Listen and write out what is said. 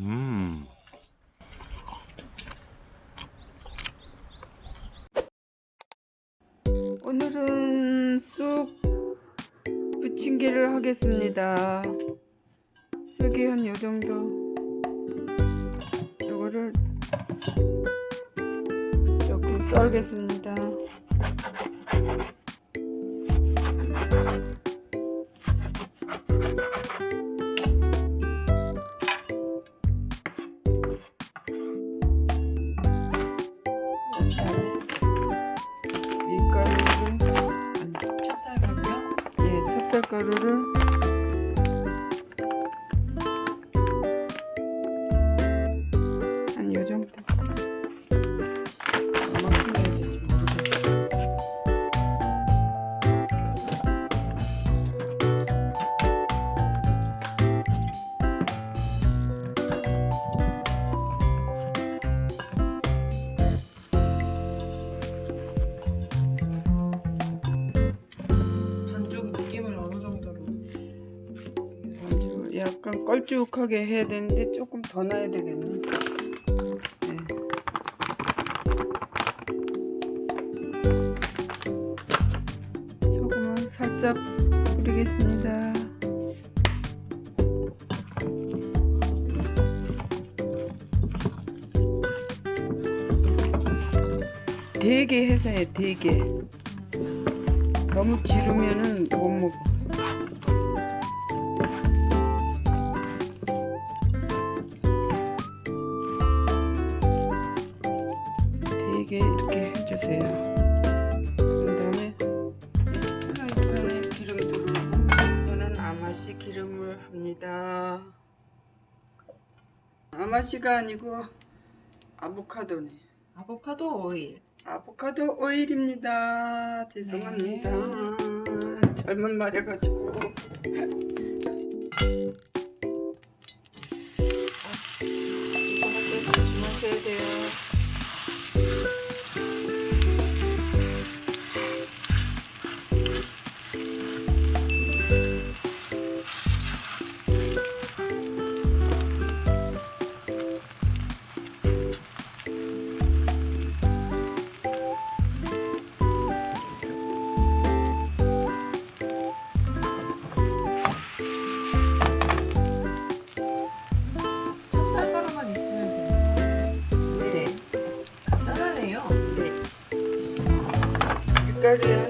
음. 오늘은 쑥 부침개를 하겠습니다. 쑥이 한 요정도. 요거를 조금 썰겠습니다. 찹쌀가루를 한 요정도. 얼마큼 해야 될지 모르겠어요. 약간 걸쭉하게 해야 되는데 조금 더 넣어야 되겠네. 네. 소금을 살짝 뿌리겠습니다. 되게 해서 해, 되게. 너무 지르면은 못 먹어. 되게 이렇게 해주세요. 그 다음에 프라이팬에 기름 두르고 저는 아마시 기름을 합니다. 아마시가 아니고 아보카도네. 아보카도 오일. 아보카도 오일입니다. 죄송합니다. 네. 잘못 말해가지고. 이거 할 때 조심하셔야 돼요. 찹쌀가루만 있으면 돼요. 네. 간단하네요. 밀가루에